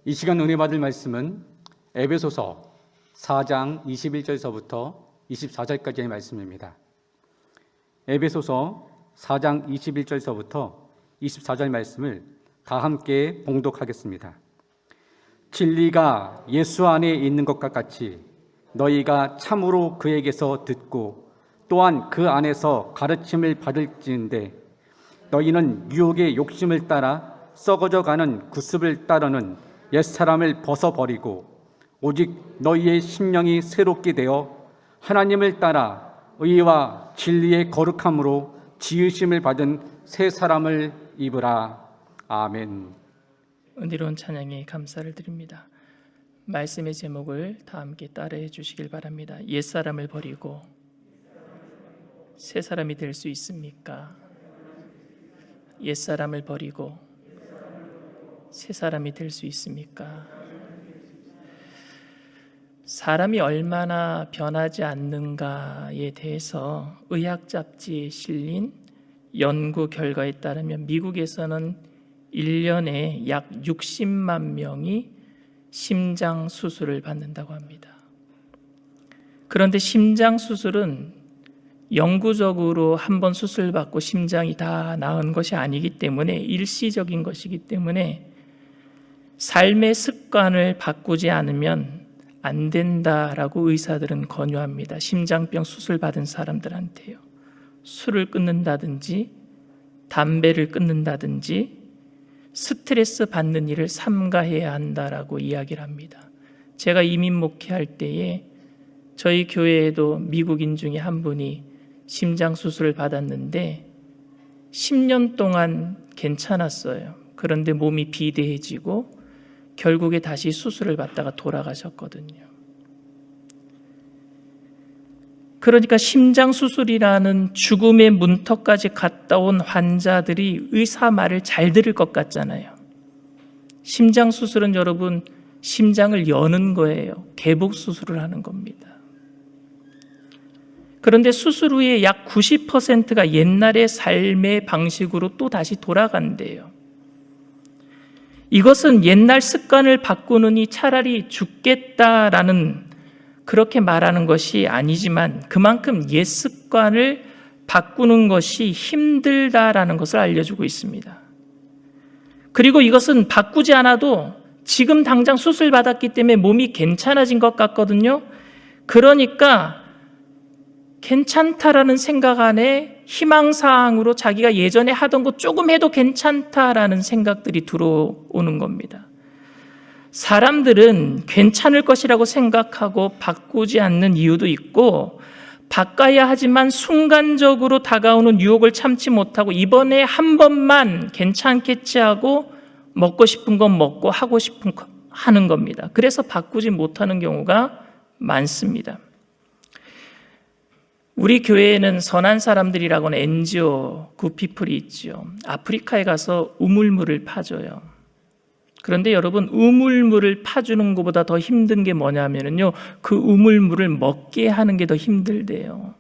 이 시간 은혜 받을 말씀은 에베소서 4장 21절서부터 24절까지의 말씀입니다. 에베소서 4장 21절서부터 24절 말씀을 다 함께 봉독하겠습니다. 진리가 예수 안에 있는 것과 같이 너희가 참으로 그에게서 듣고 또한 그 안에서 가르침을 받을지인데 너희는 유혹의 욕심을 따라 썩어져가는 구습을 따르는 옛사람을 벗어버리고 오직 너희의 심령이 새롭게 되어 하나님을 따라 의와 진리의 거룩함으로 지으심을 받은 새 사람을 입으라. 아멘. 은혜로운 찬양에 감사를 드립니다. 말씀의 제목을 다 함께 따라해 주시길 바랍니다. 옛사람을 버리고 새 사람이 될 수 있습니까? 옛사람을 버리고 새 사람이 될 수 있습니까? 사람이 얼마나 변하지 않는가에 대해서 의학 잡지에 실린 연구 결과에 따르면 미국에서는 1년에 약 60만 명이 심장 수술을 받는다고 합니다. 그런데 심장 수술은 영구적으로 한 번 수술받고 심장이 다 나은 것이 아니기 때문에 일시적인 것이기 때문에 삶의 습관을 바꾸지 않으면 안 된다라고 의사들은 권유합니다. 심장병 수술 받은 사람들한테요. 술을 끊는다든지 담배를 끊는다든지 스트레스 받는 일을 삼가해야 한다라고 이야기를 합니다. 제가 이민 목회할 때에 저희 교회에도 미국인 중에 한 분이 심장 수술을 받았는데 10년 동안 괜찮았어요. 그런데 몸이 비대해지고 결국에 다시 수술을 받다가 돌아가셨거든요. 그러니까 심장 수술이라는 죽음의 문턱까지 갔다 온 환자들이 의사 말을 잘 들을 것 같잖아요. 심장 수술은 여러분 심장을 여는 거예요. 개복 수술을 하는 겁니다. 그런데 수술 후에 약 90%가 옛날의 삶의 방식으로 또 다시 돌아간대요. 이것은 옛날 습관을 바꾸느니 차라리 죽겠다라는 그렇게 말하는 것이 아니지만 그만큼 옛 습관을 바꾸는 것이 힘들다라는 것을 알려주고 있습니다. 그리고 이것은 바꾸지 않아도 지금 당장 수술 받았기 때문에 몸이 괜찮아진 것 같거든요. 그러니까 괜찮다라는 생각 안에 희망사항으로 자기가 예전에 하던 거 조금 해도 괜찮다라는 생각들이 들어오는 겁니다. 사람들은 괜찮을 것이라고 생각하고 바꾸지 않는 이유도 있고 바꿔야 하지만 순간적으로 다가오는 유혹을 참지 못하고 이번에 한 번만 괜찮겠지 하고 먹고 싶은 건 먹고 하고 싶은 거 하는 겁니다. 그래서 바꾸지 못하는 경우가 많습니다. 우리 교회에는 선한 사람들이라고 하는 NGO 굿피플이 있죠. 아프리카에 가서 우물물을 파줘요. 그런데 여러분 우물물을 파주는 것보다 더 힘든 게 뭐냐면요, 그 우물물을 먹게 하는 게 더 힘들대요.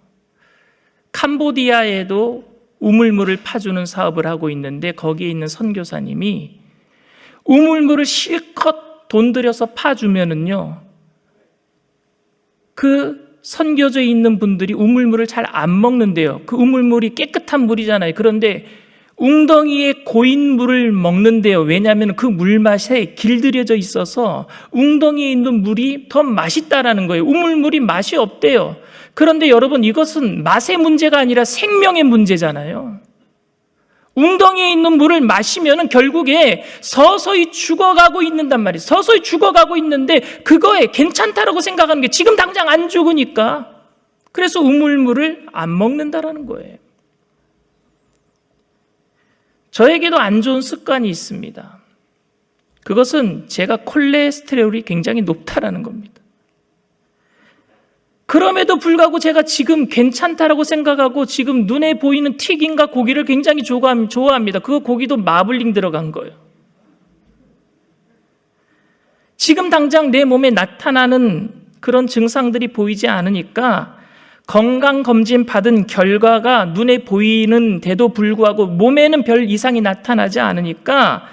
캄보디아에도 우물물을 파주는 사업을 하고 있는데 거기에 있는 선교사님이 우물물을 실컷 돈 들여서 파주면은요, 그 선교지에 있는 분들이 우물물을 잘 안 먹는데요. 그 우물물이 깨끗한 물이잖아요. 그런데 웅덩이에 고인 물을 먹는데요. 왜냐하면 그 물맛에 길들여져 있어서 웅덩이에 있는 물이 더 맛있다라는 거예요. 우물물이 맛이 없대요. 그런데 여러분 이것은 맛의 문제가 아니라 생명의 문제잖아요. 웅덩이에 있는 물을 마시면 결국에 서서히 죽어가고 있는단 말이에요. 서서히 죽어가고 있는데 그거에 괜찮다라고 생각하는 게 지금 당장 안 죽으니까 그래서 우물물을 안 먹는다라는 거예요. 저에게도 안 좋은 습관이 있습니다. 그것은 제가 콜레스테롤이 굉장히 높다라는 겁니다. 그럼에도 불구하고 제가 지금 괜찮다라고 생각하고 지금 눈에 보이는 튀김과 고기를 굉장히 좋아합니다. 그 고기도 마블링 들어간 거예요. 지금 당장 내 몸에 나타나는 그런 증상들이 보이지 않으니까 건강검진 받은 결과가 눈에 보이는데도 불구하고 몸에는 별 이상이 나타나지 않으니까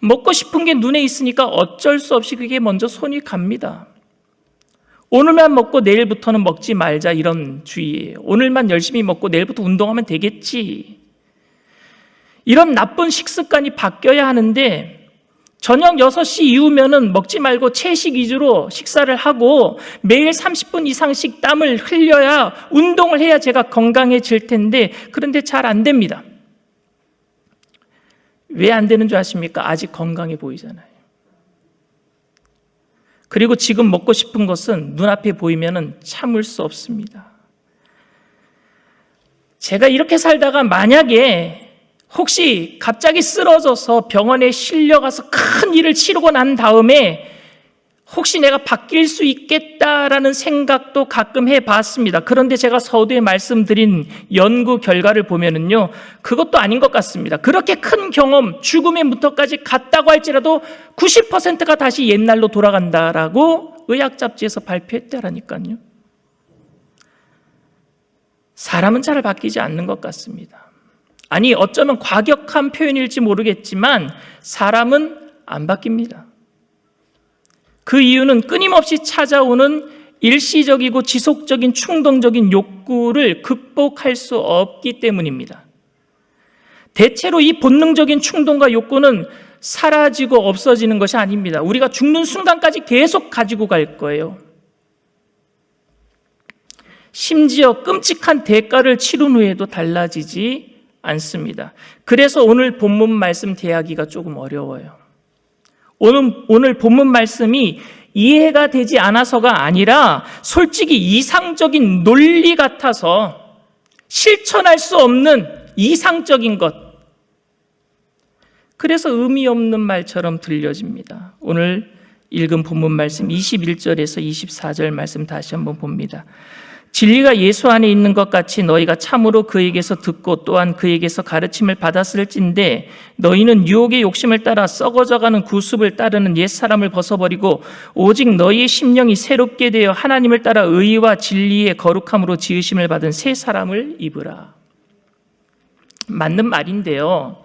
먹고 싶은 게 눈에 있으니까 어쩔 수 없이 그게 먼저 손이 갑니다. 오늘만 먹고 내일부터는 먹지 말자, 이런 주의예요. 오늘만 열심히 먹고 내일부터 운동하면 되겠지. 이런 나쁜 식습관이 바뀌어야 하는데 저녁 6시 이후면은 먹지 말고 채식 위주로 식사를 하고 매일 30분 이상씩 땀을 흘려야, 운동을 해야 제가 건강해질 텐데, 그런데 잘 안 됩니다. 왜 안 되는 줄 아십니까? 아직 건강해 보이잖아요. 그리고 지금 먹고 싶은 것은 눈앞에 보이면은 참을 수 없습니다. 제가 이렇게 살다가 만약에 혹시 갑자기 쓰러져서 병원에 실려가서 큰 일을 치르고 난 다음에 혹시 내가 바뀔 수 있겠다라는 생각도 가끔 해봤습니다. 그런데 제가 서두에 말씀드린 연구 결과를 보면은요, 그것도 아닌 것 같습니다. 그렇게 큰 경험, 죽음의 문턱까지 갔다고 할지라도 90%가 다시 옛날로 돌아간다라고 의학 잡지에서 발표했다라니까요. 사람은 잘 바뀌지 않는 것 같습니다. 아니, 어쩌면 과격한 표현일지 모르겠지만 사람은 안 바뀝니다. 그 이유는 끊임없이 찾아오는 일시적이고 지속적인 충동적인 욕구를 극복할 수 없기 때문입니다. 대체로 이 본능적인 충동과 욕구는 사라지고 없어지는 것이 아닙니다. 우리가 죽는 순간까지 계속 가지고 갈 거예요. 심지어 끔찍한 대가를 치른 후에도 달라지지 않습니다. 그래서 오늘 본문 말씀 대하기가 조금 어려워요. 오늘 본문 말씀이 이해가 되지 않아서가 아니라 솔직히 이상적인 논리 같아서 실천할 수 없는 이상적인 것, 그래서 의미 없는 말처럼 들려집니다. 오늘 읽은 본문 말씀 21절에서 24절 말씀 다시 한번 봅니다. 진리가 예수 안에 있는 것 같이 너희가 참으로 그에게서 듣고 또한 그에게서 가르침을 받았을진데 너희는 유혹의 욕심을 따라 썩어져가는 구습을 따르는 옛사람을 벗어버리고 오직 너희의 심령이 새롭게 되어 하나님을 따라 의와 진리의 거룩함으로 지으심을 받은 새 사람을 입으라. 맞는 말인데요,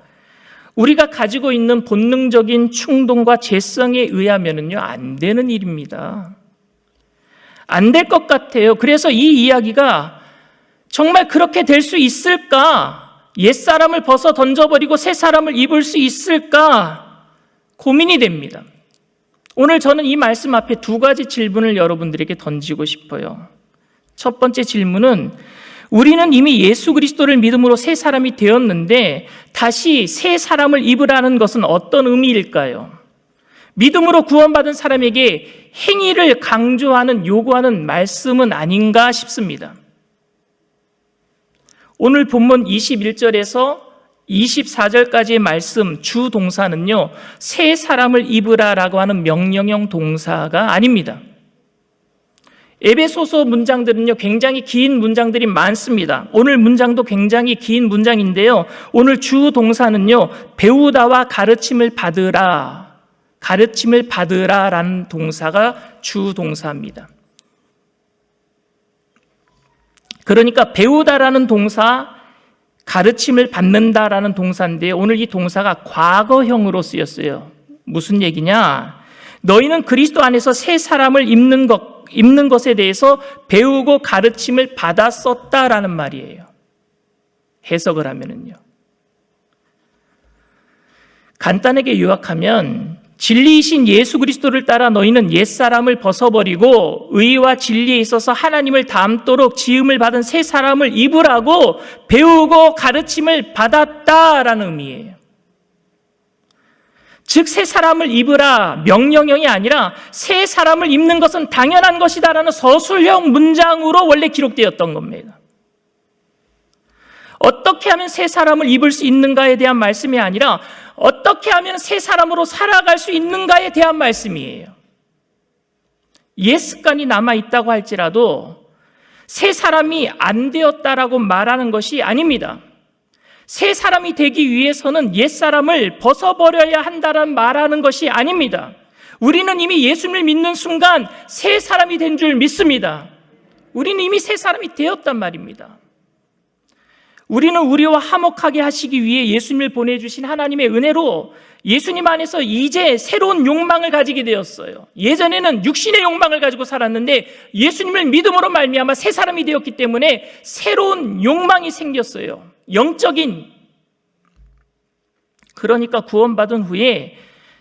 우리가 가지고 있는 본능적인 충동과 죄성에 의하면은요, 안 되는 일입니다. 안 될 것 같아요. 그래서 이 이야기가 정말 그렇게 될 수 있을까? 옛사람을 벗어 던져버리고 새 사람을 입을 수 있을까? 고민이 됩니다. 오늘 저는 이 말씀 앞에 두 가지 질문을 여러분들에게 던지고 싶어요. 첫 번째 질문은, 우리는 이미 예수 그리스도를 믿음으로 새 사람이 되었는데 다시 새 사람을 입으라는 것은 어떤 의미일까요? 믿음으로 구원받은 사람에게 행위를 강조하는, 요구하는 말씀은 아닌가 싶습니다. 오늘 본문 21절에서 24절까지의 말씀 주 동사는요, 새 사람을 입으라라고 하는 명령형 동사가 아닙니다. 에베소서 문장들은요, 굉장히 긴 문장들이 많습니다. 오늘 문장도 굉장히 긴 문장인데요, 오늘 주 동사는요, 배우다와 가르침을 받으라라는 동사가 주 동사입니다. 그러니까 배우다라는 동사, 가르침을 받는다라는 동사인데 오늘 이 동사가 과거형으로 쓰였어요. 무슨 얘기냐? 너희는 그리스도 안에서 새 사람을 입는 것에 대해서 배우고 가르침을 받았었다라는 말이에요. 해석을 하면은요. 간단하게 요약하면 진리이신 예수 그리스도를 따라 너희는 옛사람을 벗어버리고 의와 진리에 있어서 하나님을 닮도록 지음을 받은 새 사람을 입으라고 배우고 가르침을 받았다라는 의미예요. 즉 새 사람을 입으라 명령형이 아니라 새 사람을 입는 것은 당연한 것이다라는 서술형 문장으로 원래 기록되었던 겁니다. 어떻게 하면 새 사람을 입을 수 있는가에 대한 말씀이 아니라 어떻게 하면 새 사람으로 살아갈 수 있는가에 대한 말씀이에요. 옛 습관이 남아있다고 할지라도 새 사람이 안 되었다라고 말하는 것이 아닙니다. 새 사람이 되기 위해서는 옛 사람을 벗어버려야 한다는 말하는 것이 아닙니다. 우리는 이미 예수님을 믿는 순간 새 사람이 된 줄 믿습니다. 우리는 이미 새 사람이 되었단 말입니다. 우리는 우리와 화목하게 하시기 위해 예수님을 보내주신 하나님의 은혜로 예수님 안에서 이제 새로운 욕망을 가지게 되었어요. 예전에는 육신의 욕망을 가지고 살았는데 예수님을 믿음으로 말미암아 새 사람이 되었기 때문에 새로운 욕망이 생겼어요. 영적인. 그러니까 구원받은 후에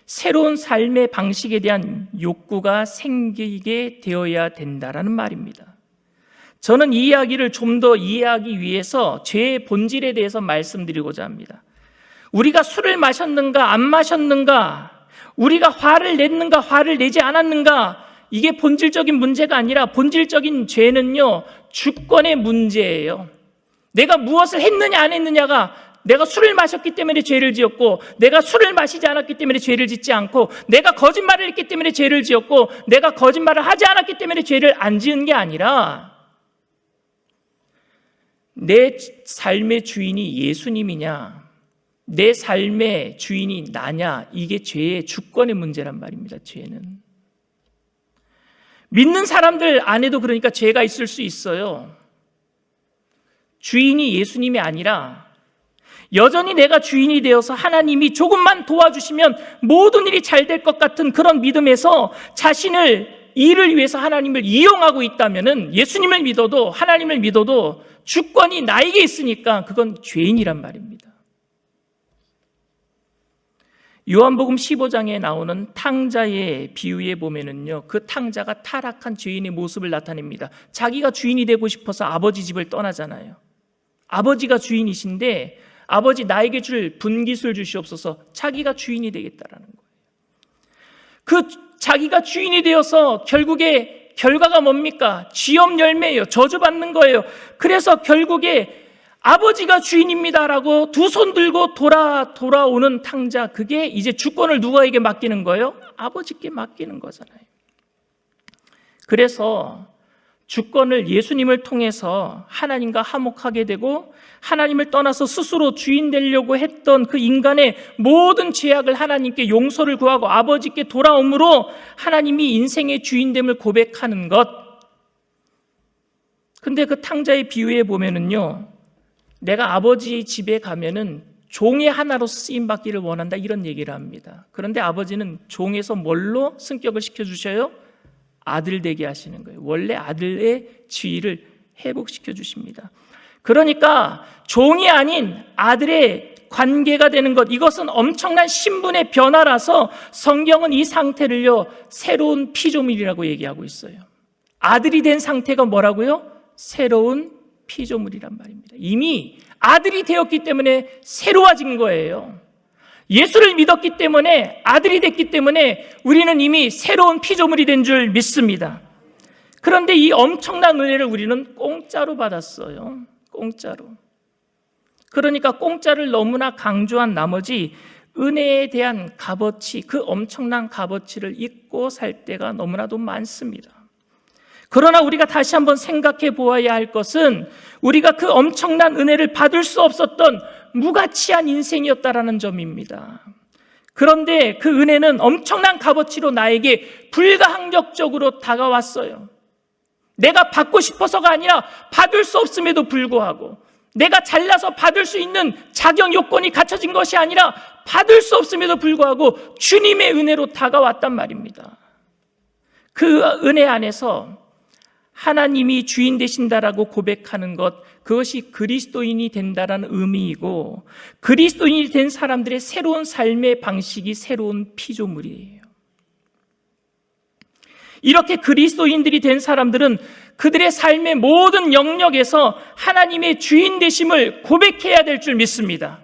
새로운 삶의 방식에 대한 욕구가 생기게 되어야 된다라는 말입니다. 저는 이 이야기를 좀 더 이해하기 위해서 죄의 본질에 대해서 말씀드리고자 합니다. 우리가 술을 마셨는가 안 마셨는가, 우리가 화를 냈는가 화를 내지 않았는가, 이게 본질적인 문제가 아니라 본질적인 죄는요, 주권의 문제예요. 내가 무엇을 했느냐 안 했느냐가, 내가 술을 마셨기 때문에 죄를 지었고, 내가 술을 마시지 않았기 때문에 죄를 짓지 않고, 내가 거짓말을 했기 때문에 죄를 지었고, 내가 거짓말을 하지 않았기 때문에 죄를 안 지은 게 아니라 내 삶의 주인이 예수님이냐, 내 삶의 주인이 나냐, 이게 죄의 주권의 문제란 말입니다. 죄는 믿는 사람들 안에도 그러니까 죄가 있을 수 있어요. 주인이 예수님이 아니라 여전히 내가 주인이 되어서 하나님이 조금만 도와주시면 모든 일이 잘 될 것 같은 그런 믿음에서 자신을 일을 위해서 하나님을 이용하고 있다면은, 예수님을 믿어도 하나님을 믿어도 주권이 나에게 있으니까 그건 죄인이란 말입니다. 요한복음 15장에 나오는 탕자의 비유에 보면은요, 그 탕자가 타락한 죄인의 모습을 나타냅니다. 자기가 주인이 되고 싶어서 아버지 집을 떠나잖아요. 아버지가 주인이신데 아버지 나에게 줄 분깃을 주시옵소서, 자기가 주인이 되겠다라는 거예요. 그 자기가 주인이 되어서 결국에 결과가 뭡니까? 쥐업 열매예요. 저주받는 거예요. 그래서 결국에 아버지가 주인입니다라고 두 손 들고 돌아오는 탕자, 그게 이제 주권을 누구에게 맡기는 거예요? 아버지께 맡기는 거잖아요. 그래서 주권을 예수님을 통해서 하나님과 화목하게 되고, 하나님을 떠나서 스스로 주인 되려고 했던 그 인간의 모든 죄악을 하나님께 용서를 구하고 아버지께 돌아옴으로 하나님이 인생의 주인됨을 고백하는 것. 근데 그 탕자의 비유에 보면은요, 내가 아버지 집에 가면은 종의 하나로 쓰임받기를 원한다, 이런 얘기를 합니다. 그런데 아버지는 종에서 뭘로 승격을 시켜주셔요? 아들 되게 하시는 거예요. 원래 아들의 지위를 회복시켜 주십니다. 그러니까 종이 아닌 아들의 관계가 되는 것, 이것은 엄청난 신분의 변화라서 성경은 이 상태를요, 새로운 피조물이라고 얘기하고 있어요. 아들이 된 상태가 뭐라고요? 새로운 피조물이란 말입니다. 이미 아들이 되었기 때문에 새로워진 거예요. 예수를 믿었기 때문에, 아들이 됐기 때문에 우리는 이미 새로운 피조물이 된 줄 믿습니다. 그런데 이 엄청난 은혜를 우리는 공짜로 받았어요. 공짜로. 그러니까 공짜를 너무나 강조한 나머지 은혜에 대한 값어치, 그 엄청난 값어치를 잊고 살 때가 너무나도 많습니다. 그러나 우리가 다시 한번 생각해 보아야 할 것은, 우리가 그 엄청난 은혜를 받을 수 없었던 무가치한 인생이었다라는 점입니다. 그런데 그 은혜는 엄청난 값어치로 나에게 불가항력적으로 다가왔어요. 내가 받고 싶어서가 아니라 받을 수 없음에도 불구하고, 내가 잘나서 받을 수 있는 자격 요건이 갖춰진 것이 아니라 받을 수 없음에도 불구하고 주님의 은혜로 다가왔단 말입니다. 그 은혜 안에서 하나님이 주인 되신다라고 고백하는 것, 그것이 그리스도인이 된다라는 의미이고, 그리스도인이 된 사람들의 새로운 삶의 방식이 새로운 피조물이에요. 이렇게 그리스도인들이 된 사람들은 그들의 삶의 모든 영역에서 하나님의 주인 되심을 고백해야 될 줄 믿습니다.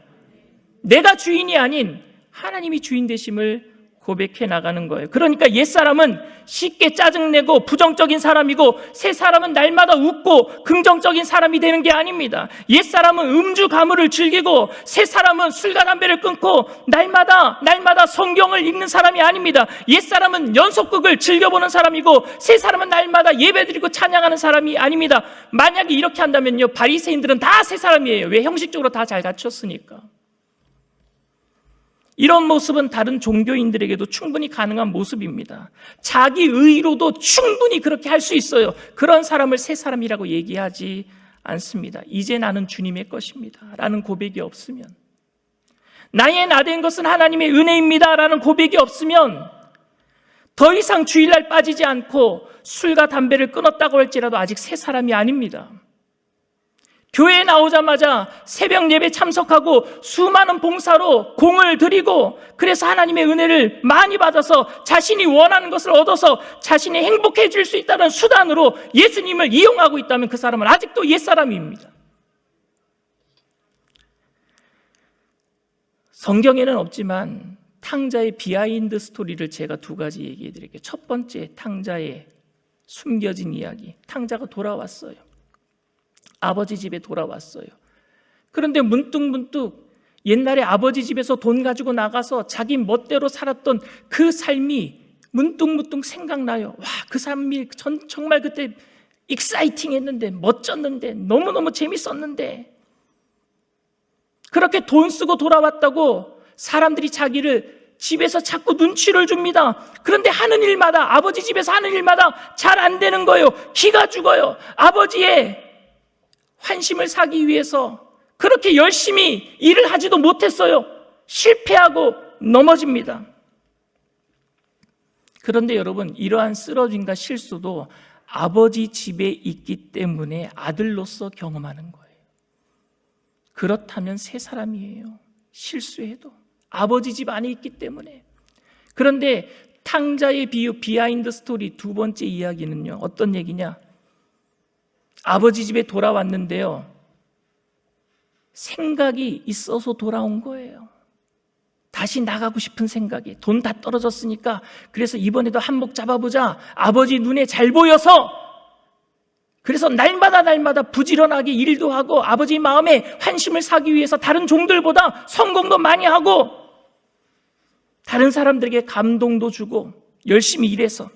내가 주인이 아닌 하나님이 주인 되심을 고백해 나가는 거예요. 그러니까 옛사람은 쉽게 짜증내고 부정적인 사람이고, 새 사람은 날마다 웃고 긍정적인 사람이 되는 게 아닙니다. 옛사람은 음주 가물을 즐기고, 새 사람은 술과 담배를 끊고 날마다 성경을 읽는 사람이 아닙니다. 옛사람은 연속극을 즐겨보는 사람이고, 새 사람은 날마다 예배드리고 찬양하는 사람이 아닙니다. 만약에 이렇게 한다면요, 바리새인들은 다 새 사람이에요. 왜? 형식적으로 다 잘 갖췄으니까. 이런 모습은 다른 종교인들에게도 충분히 가능한 모습입니다. 자기 의로도 충분히 그렇게 할 수 있어요. 그런 사람을 새 사람이라고 얘기하지 않습니다. 이제 나는 주님의 것입니다 라는 고백이 없으면, 나의 나된 것은 하나님의 은혜입니다라는 고백이 없으면 더 이상 주일날 빠지지 않고 술과 담배를 끊었다고 할지라도 아직 새 사람이 아닙니다. 교회에 나오자마자 새벽 예배 참석하고 수많은 봉사로 공을 들이고 그래서 하나님의 은혜를 많이 받아서 자신이 원하는 것을 얻어서 자신이 행복해질 수 있다는 수단으로 예수님을 이용하고 있다면 그 사람은 아직도 옛사람입니다. 성경에는 없지만 탕자의 비하인드 스토리를 제가 두 가지 얘기해 드릴게요. 첫 번째, 탕자의 숨겨진 이야기. 탕자가 돌아왔어요. 아버지 집에 돌아왔어요. 그런데 문득문득 옛날에 아버지 집에서 돈 가지고 나가서 자기 멋대로 살았던 그 삶이 문득문득 생각나요. 와, 그 삶이 정말 그때 익사이팅했는데, 멋졌는데, 너무너무 재밌었는데, 그렇게 돈 쓰고 돌아왔다고 사람들이 자기를 집에서 자꾸 눈치를 줍니다. 그런데 하는 일마다, 아버지 집에서 하는 일마다 잘 안 되는 거예요. 기가 죽어요. 아버지의 환심을 사기 위해서 그렇게 열심히 일을 하지도 못했어요. 실패하고 넘어집니다. 그런데 여러분, 이러한 쓰러짐과 실수도 아버지 집에 있기 때문에 아들로서 경험하는 거예요. 그렇다면 새 사람이에요. 실수해도 아버지 집 안에 있기 때문에. 그런데 탕자의 비유, 비하인드 스토리 두 번째 이야기는요, 어떤 얘기냐? 아버지 집에 돌아왔는데요, 생각이 있어서 돌아온 거예요. 다시 나가고 싶은 생각이. 돈 다 떨어졌으니까 그래서 이번에도 한몫 잡아보자. 아버지 눈에 잘 보여서 그래서 날마다 부지런하게 일도 하고 아버지 마음에 환심을 사기 위해서 다른 종들보다 성공도 많이 하고 다른 사람들에게 감동도 주고 열심히 일해서.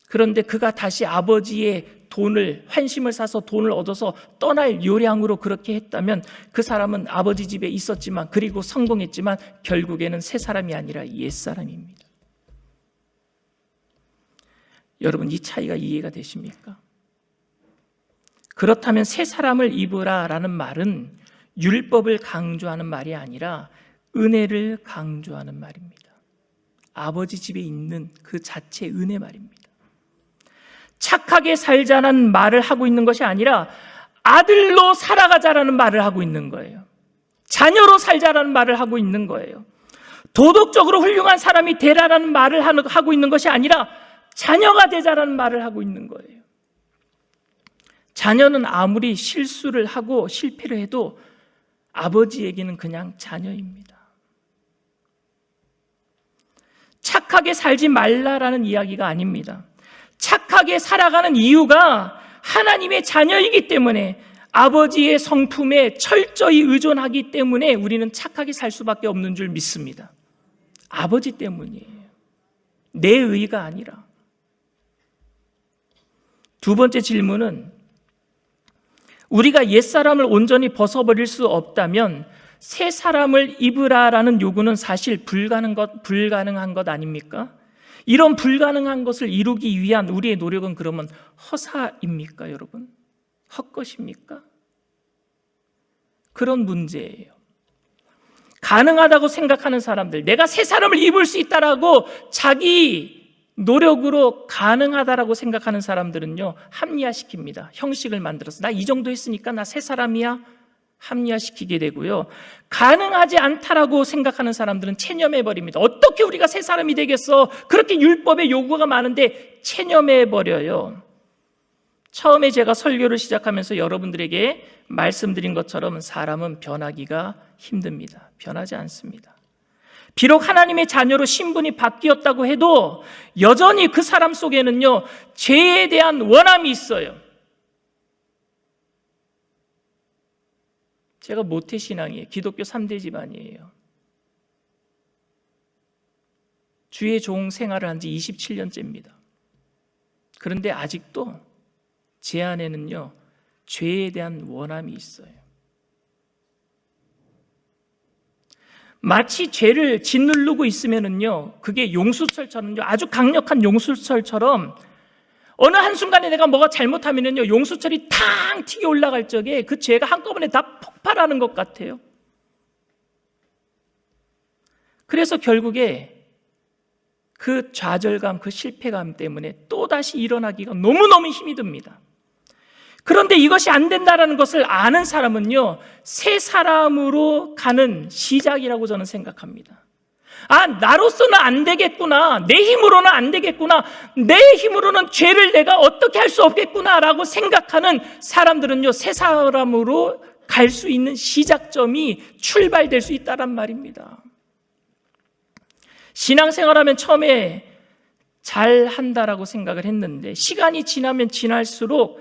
그런데 그가 다시 아버지의 돈을, 환심을 사서 돈을 얻어서 떠날 요량으로 그렇게 했다면 그 사람은 아버지 집에 있었지만, 그리고 성공했지만 결국에는 새 사람이 아니라 옛 사람입니다. 여러분, 이 차이가 이해가 되십니까? 그렇다면 새 사람을 입으라 라는 말은 율법을 강조하는 말이 아니라 은혜를 강조하는 말입니다. 아버지 집에 있는 그 자체 은혜 말입니다. 착하게 살자는 말을 하고 있는 것이 아니라 아들로 살아가자라는 말을 하고 있는 거예요. 자녀로 살자라는 말을 하고 있는 거예요. 도덕적으로 훌륭한 사람이 되라라는 말을 하고 있는 것이 아니라 자녀가 되자라는 말을 하고 있는 거예요. 자녀는 아무리 실수를 하고 실패를 해도 아버지에게는 그냥 자녀입니다. 착하게 살지 말라라는 이야기가 아닙니다. 착하게 살아가는 이유가 하나님의 자녀이기 때문에, 아버지의 성품에 철저히 의존하기 때문에 우리는 착하게 살 수밖에 없는 줄 믿습니다. 아버지 때문이에요. 내 의가 아니라. 두 번째 질문은, 우리가 옛사람을 온전히 벗어버릴 수 없다면 새 사람을 입으라라는 요구는 사실 불가능한 것 아닙니까? 이런 불가능한 것을 이루기 위한 우리의 노력은 그러면 허사입니까, 여러분? 헛것입니까? 그런 문제예요. 가능하다고 생각하는 사람들, 내가 새 사람을 입을 수 있다라고 자기 노력으로 가능하다라고 생각하는 사람들은요, 합리화시킵니다. 형식을 만들어서 나 이 정도 했으니까 나 새 사람이야, 합리화시키게 되고요. 가능하지 않다라고 생각하는 사람들은 체념해버립니다. 어떻게 우리가 새 사람이 되겠어? 그렇게 율법의 요구가 많은데 체념해버려요. 처음에 제가 설교를 시작하면서 여러분들에게 말씀드린 것처럼 사람은 변하기가 힘듭니다. 변하지 않습니다. 비록 하나님의 자녀로 신분이 바뀌었다고 해도 여전히 그 사람 속에는요, 죄에 대한 원함이 있어요. 제가 모태신앙이에요. 기독교 3대 집안이에요. 주의 종 생활을 한 지 27년째입니다. 그런데 아직도 제 안에는요, 죄에 대한 원함이 있어요. 마치 죄를 짓누르고 있으면은요, 그게 용수철처럼요, 아주 강력한 용수철처럼 어느 한순간에 내가 뭐가 잘못하면은요, 용수철이 탕 튀겨 올라갈 적에 그 죄가 한꺼번에 다 폭발하는 것 같아요. 그래서 결국에 그 좌절감, 그 실패감 때문에 또다시 일어나기가 너무너무 힘이 듭니다. 그런데 이것이 안 된다는 것을 아는 사람은요, 새 사람으로 가는 시작이라고 저는 생각합니다. 아, 나로서는 안 되겠구나. 내 힘으로는 안 되겠구나. 내 힘으로는 죄를 내가 어떻게 할 수 없겠구나라고 생각하는 사람들은요, 새 사람으로 갈 수 있는 시작점이 출발될 수 있다란 말입니다. 신앙생활하면 처음에 잘 한다라고 생각을 했는데 시간이 지나면 지날수록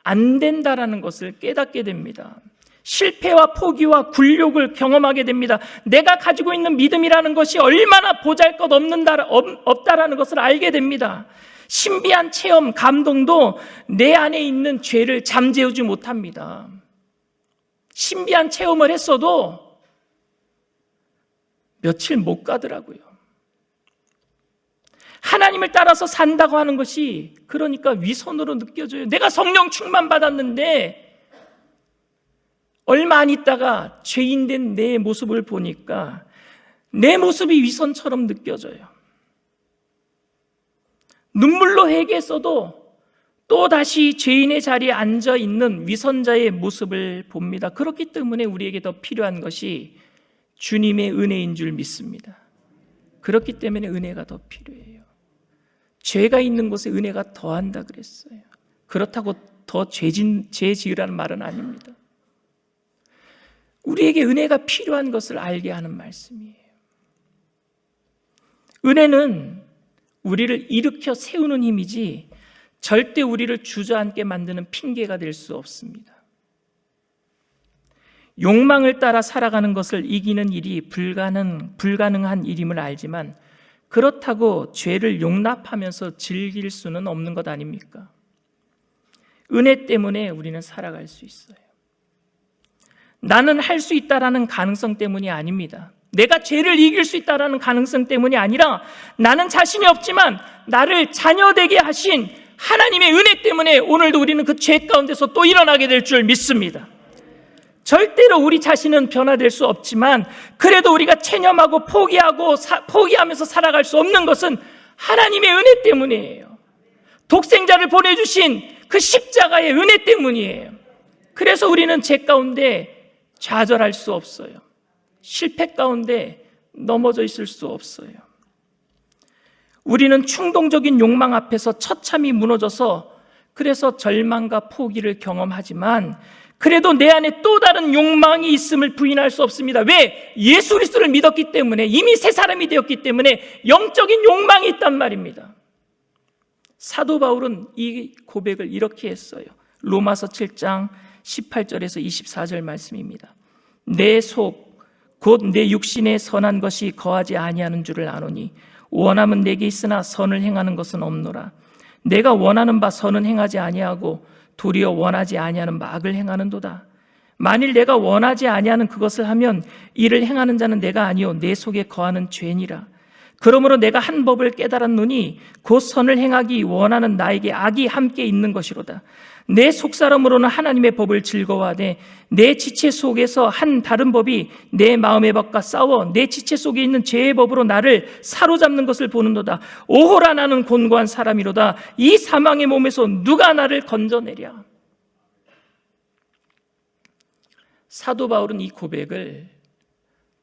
안 된다라는 것을 깨닫게 됩니다. 실패와 포기와 굴욕을 경험하게 됩니다. 내가 가지고 있는 믿음이라는 것이 얼마나 보잘것없다라는 것을 알게 됩니다. 신비한 체험, 감동도 내 안에 있는 죄를 잠재우지 못합니다. 신비한 체험을 했어도 며칠 못 가더라고요. 하나님을 따라서 산다고 하는 것이 그러니까 위선으로 느껴져요. 내가 성령 충만 받았는데 얼마 안 있다가 죄인된 내 모습을 보니까 내 모습이 위선처럼 느껴져요. 눈물로 회개했어도 또다시 죄인의 자리에 앉아있는 위선자의 모습을 봅니다. 그렇기 때문에 우리에게 더 필요한 것이 주님의 은혜인 줄 믿습니다. 그렇기 때문에 은혜가 더 필요해요. 죄가 있는 곳에 은혜가 더한다 그랬어요. 그렇다고 더 죄 지으라는 말은 아닙니다. 우리에게 은혜가 필요한 것을 알게 하는 말씀이에요. 은혜는 우리를 일으켜 세우는 힘이지 절대 우리를 주저앉게 만드는 핑계가 될 수 없습니다. 욕망을 따라 살아가는 것을 이기는 일이 불가능한 일임을 알지만 그렇다고 죄를 용납하면서 즐길 수는 없는 것 아닙니까? 은혜 때문에 우리는 살아갈 수 있어요. 나는 할 수 있다라는 가능성 때문이 아닙니다. 내가 죄를 이길 수 있다라는 가능성 때문이 아니라 나는 자신이 없지만 나를 자녀되게 하신 하나님의 은혜 때문에 오늘도 우리는 그 죄 가운데서 또 일어나게 될 줄 믿습니다. 절대로 우리 자신은 변화될 수 없지만 그래도 우리가 체념하고 포기하면서 살아갈 수 없는 것은 하나님의 은혜 때문이에요. 독생자를 보내주신 그 십자가의 은혜 때문이에요. 그래서 우리는 죄 가운데 좌절할 수 없어요. 실패 가운데 넘어져 있을 수 없어요. 우리는 충동적인 욕망 앞에서 처참히 무너져서 그래서 절망과 포기를 경험하지만 그래도 내 안에 또 다른 욕망이 있음을 부인할 수 없습니다. 왜? 예수 그리스도를 믿었기 때문에, 이미 새 사람이 되었기 때문에 영적인 욕망이 있단 말입니다. 사도 바울은 이 고백을 이렇게 했어요. 로마서 7장 18절에서 24절 말씀입니다. 내 속 곧 내 육신에 선한 것이 거하지 아니하는 줄을 아노니 원함은 내게 있으나 선을 행하는 것은 없노라. 내가 원하는 바 선은 행하지 아니하고 도리어 원하지 아니하는 바 악을 행하는도다. 만일 내가 원하지 아니하는 그것을 하면 이를 행하는 자는 내가 아니요 내 속에 거하는 죄니라. 그러므로 내가 한 법을 깨달았노니 곧 선을 행하기 원하는 나에게 악이 함께 있는 것이로다. 내 속사람으로는 하나님의 법을 즐거워하되 내 지체 속에서 한 다른 법이 내 마음의 법과 싸워 내 지체 속에 있는 죄의 법으로 나를 사로잡는 것을 보는도다. 오호라 나는 곤고한 사람이로다. 이 사망의 몸에서 누가 나를 건져내랴. 사도 바울은 이 고백을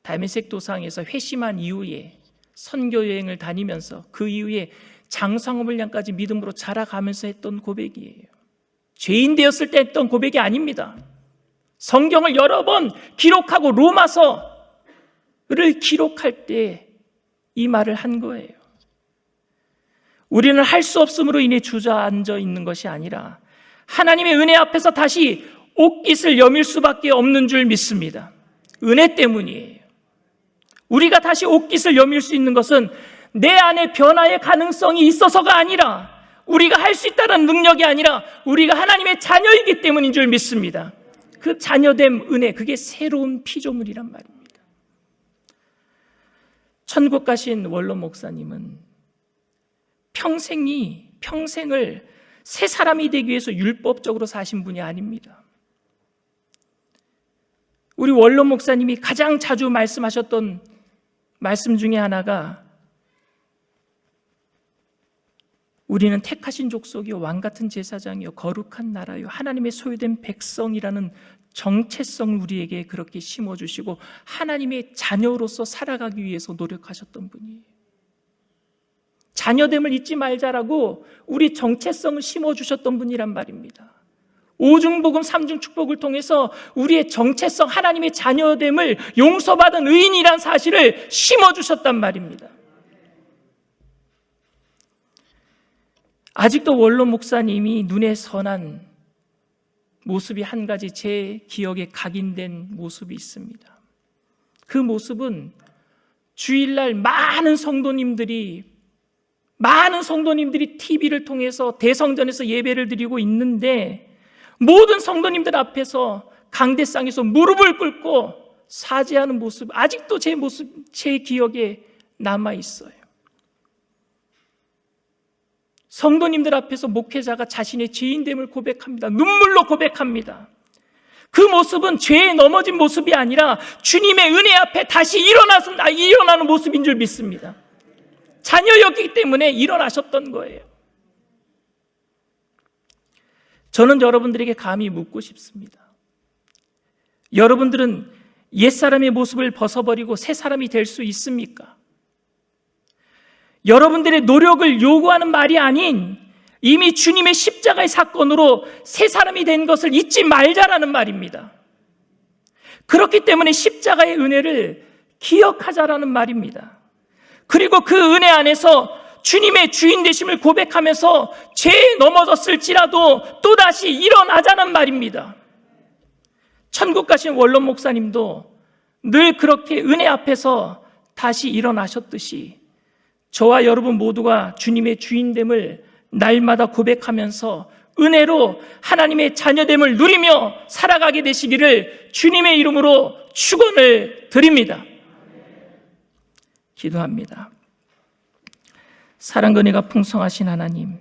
다메섹 도상에서 회심한 이후에 선교 여행을 다니면서 그 이후에 장성호물량까지 믿음으로 자라가면서 했던 고백이에요. 죄인 되었을 때 했던 고백이 아닙니다. 성경을 여러 번 기록하고 로마서를 기록할 때 이 말을 한 거예요. 우리는 할 수 없음으로 인해 주저앉아 있는 것이 아니라 하나님의 은혜 앞에서 다시 옷깃을 여밀 수밖에 없는 줄 믿습니다. 은혜 때문이에요. 우리가 다시 옷깃을 여밀 수 있는 것은 내 안에 변화의 가능성이 있어서가 아니라 우리가 할 수 있다는 능력이 아니라 우리가 하나님의 자녀이기 때문인 줄 믿습니다. 그 자녀됨 은혜, 그게 새로운 피조물이란 말입니다. 천국 가신 원로 목사님은 평생을 새 사람이 되기 위해서 율법적으로 사신 분이 아닙니다. 우리 원로 목사님이 가장 자주 말씀하셨던 말씀 중에 하나가 우리는 택하신 족속이요 왕같은 제사장이요 거룩한 나라요 하나님의 소유된 백성이라는 정체성을 우리에게 그렇게 심어주시고 하나님의 자녀로서 살아가기 위해서 노력하셨던 분이에요. 자녀됨을 잊지 말자라고 우리 정체성을 심어주셨던 분이란 말입니다. 오중복음 삼중축복을 통해서 우리의 정체성, 하나님의 자녀됨을 용서받은 의인이란 사실을 심어주셨단 말입니다. 아직도 원로 목사님이 눈에 선한 모습이 한 가지 제 기억에 각인된 모습이 있습니다. 그 모습은 주일날 많은 성도님들이 TV를 통해서 대성전에서 예배를 드리고 있는데 모든 성도님들 앞에서 강대상에서 무릎을 꿇고 사죄하는 모습, 아직도 제 기억에 남아 있어요. 성도님들 앞에서 목회자가 자신의 죄인됨을 고백합니다. 눈물로 고백합니다. 그 모습은 죄에 넘어진 모습이 아니라 주님의 은혜 앞에 다시 일어나는 모습인 줄 믿습니다. 자녀였기 때문에 일어나셨던 거예요. 저는 여러분들에게 감히 묻고 싶습니다. 여러분들은 옛사람의 모습을 벗어버리고 새 사람이 될 수 있습니까? 여러분들의 노력을 요구하는 말이 아닌 이미 주님의 십자가의 사건으로 새 사람이 된 것을 잊지 말자라는 말입니다. 그렇기 때문에 십자가의 은혜를 기억하자라는 말입니다. 그리고 그 은혜 안에서 주님의 주인 되심을 고백하면서 죄에 넘어졌을지라도 또다시 일어나자는 말입니다. 천국 가신 원로 목사님도 늘 그렇게 은혜 앞에서 다시 일어나셨듯이 저와 여러분 모두가 주님의 주인됨을 날마다 고백하면서 은혜로 하나님의 자녀됨을 누리며 살아가게 되시기를 주님의 이름으로 축원을 드립니다. 기도합니다. 사랑과 은혜가 풍성하신 하나님,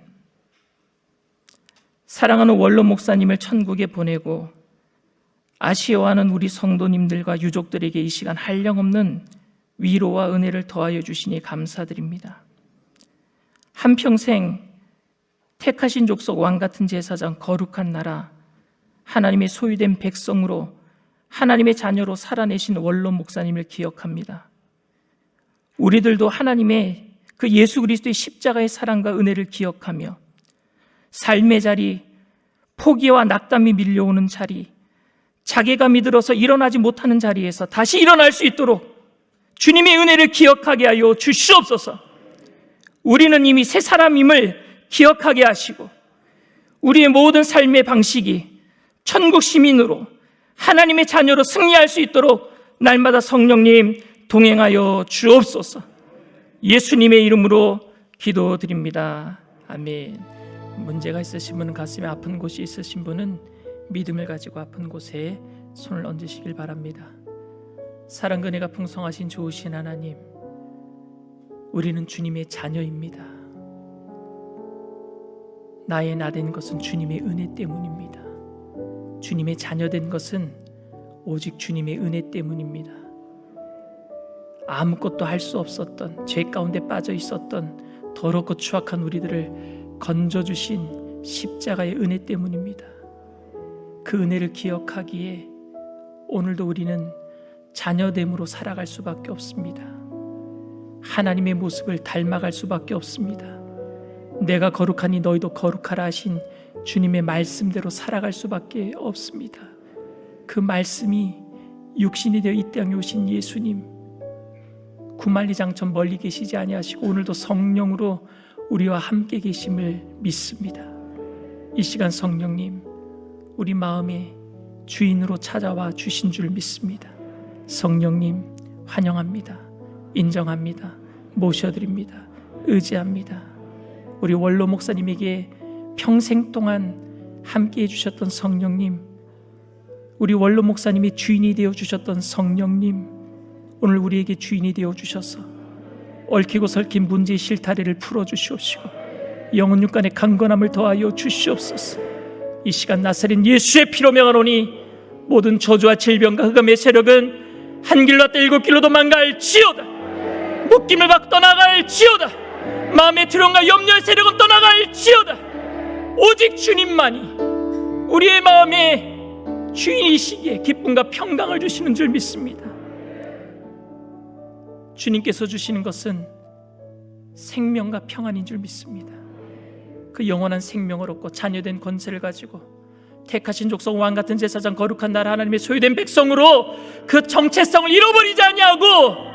사랑하는 원로 목사님을 천국에 보내고 아쉬워하는 우리 성도님들과 유족들에게 이 시간 한량없는 위로와 은혜를 더하여 주시니 감사드립니다. 한평생 택하신 족속 왕같은 제사장 거룩한 나라 하나님의 소유된 백성으로 하나님의 자녀로 살아내신 원로 목사님을 기억합니다. 우리들도 하나님의 그 예수 그리스도의 십자가의 사랑과 은혜를 기억하며 삶의 자리, 포기와 낙담이 밀려오는 자리, 자괴감이 들어서 일어나지 못하는 자리에서 다시 일어날 수 있도록 주님의 은혜를 기억하게 하여 주시옵소서. 우리는 이미 새 사람임을 기억하게 하시고 우리의 모든 삶의 방식이 천국 시민으로 하나님의 자녀로 승리할 수 있도록 날마다 성령님 동행하여 주옵소서. 예수님의 이름으로 기도드립니다. 아멘. 문제가 있으신 분은, 가슴에 아픈 곳이 있으신 분은 믿음을 가지고 아픈 곳에 손을 얹으시길 바랍니다. 사랑과 은혜가 풍성하신 좋으신 하나님, 우리는 주님의 자녀입니다. 나의 나된 것은 주님의 은혜 때문입니다. 주님의 자녀된 것은 오직 주님의 은혜 때문입니다. 아무것도 할 수 없었던, 죄 가운데 빠져 있었던 더럽고 추악한 우리들을 건져주신 십자가의 은혜 때문입니다. 그 은혜를 기억하기에 오늘도 우리는 자녀됨으로 살아갈 수밖에 없습니다. 하나님의 모습을 닮아갈 수밖에 없습니다. 내가 거룩하니 너희도 거룩하라 하신 주님의 말씀대로 살아갈 수밖에 없습니다. 그 말씀이 육신이 되어 이 땅에 오신 예수님, 구만리장천 멀리 계시지 아니하시고 오늘도 성령으로 우리와 함께 계심을 믿습니다. 이 시간 성령님, 우리 마음의 주인으로 찾아와 주신 줄 믿습니다. 성령님 환영합니다. 인정합니다. 모셔드립니다. 의지합니다. 우리 원로 목사님에게 평생 동안 함께해 주셨던 성령님, 우리 원로 목사님의 주인이 되어 주셨던 성령님, 오늘 우리에게 주인이 되어 주셔서 얽히고 설킨 문제의 실타래를 풀어주시옵시고 영혼 육간의 강건함을 더하여 주시옵소서. 이 시간 나사렛 예수의 피로 명하노니 모든 저주와 질병과 흑암의 세력은 한 길로 왔다 일곱 길로 도망갈지어다. 묶임을 받고 떠나갈지어다. 마음의 두려움과 염려의 세력은 떠나갈지어다. 오직 주님만이 우리의 마음에 주인이시기에 기쁨과 평강을 주시는 줄 믿습니다. 주님께서 주시는 것은 생명과 평안인 줄 믿습니다. 그 영원한 생명을 얻고 자녀된 권세를 가지고 택하신 족속 왕같은 제사장 거룩한 나라 하나님의 소유된 백성으로 그 정체성을 잃어버리지 아니하고,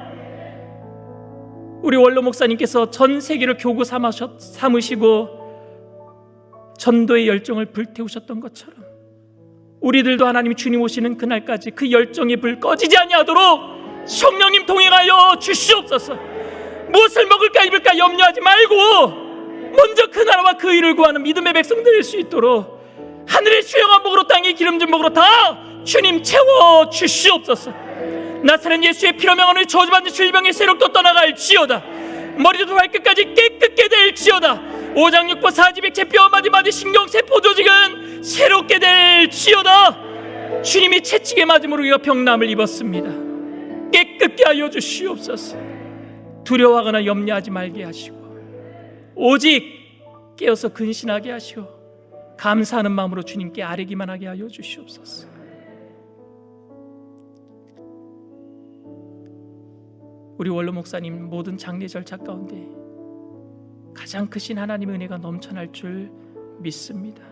우리 원로 목사님께서 전 세계를 교구 삼으시고 전도의 열정을 불태우셨던 것처럼 우리들도 하나님이 주님 오시는 그날까지 그 열정의 불 꺼지지 아니하도록 성령님 동행하여 주시옵소서. 무엇을 먹을까 입을까 염려하지 말고 먼저 그 나라와 그 일을 구하는 믿음의 백성들 될 수 있도록 하늘의 수영한 복으로 땅의 기름진 복으로 다 주님 채워 주시옵소서. 나사렛 예수의 피로 명하는 저주받는 질병의 세력도 떠나갈지어다. 머리부터 발끝까지 깨끗게 될지어다. 오장육부 사지백체 뼈마디마디 신경세포 조직은 새롭게 될지어다. 주님이 채찍에 맞음으로 우리가 병남을 입었습니다. 깨끗게 하여 주시옵소서. 두려워하거나 염려하지 말게 하시고 오직 깨어서 근신하게 하시오 감사하는 마음으로 주님께 아뢰기만 하게 하여 주시옵소서. 우리 원로 목사님 모든 장례 절차 가운데 가장 크신 하나님의 은혜가 넘쳐날 줄 믿습니다.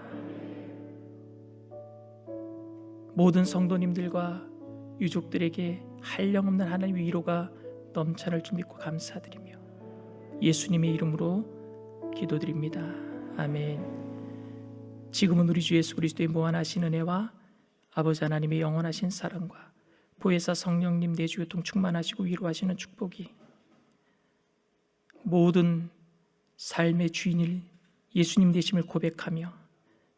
모든 성도님들과 유족들에게 한량없는 하나님의 위로가 넘쳐날 줄 믿고 감사드리며 예수님의 이름으로 기도드립니다. 아멘. 지금은 우리 주 예수 그리스도의 무한하신 은혜와 아버지 하나님의 영원하신 사랑과 보혜사 성령님 내주교통 충만하시고 위로하시는 축복이 모든 삶의 주인일 예수님 되심을 고백하며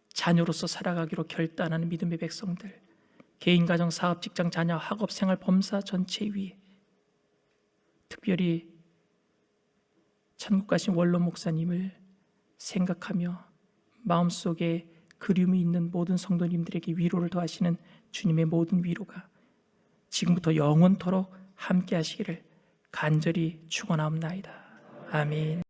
자녀로서 살아가기로 결단하는 믿음의 백성들, 개인, 가정, 사업, 직장, 자녀, 학업, 생활, 범사 전체 위에 특별히 천국 가신 원로 목사님을 생각하며 마음속에 그리움이 있는 모든 성도님들에게 위로를 더하시는 주님의 모든 위로가 지금부터 영원토록 함께 하시기를 간절히 축원하옵나이다. 아멘.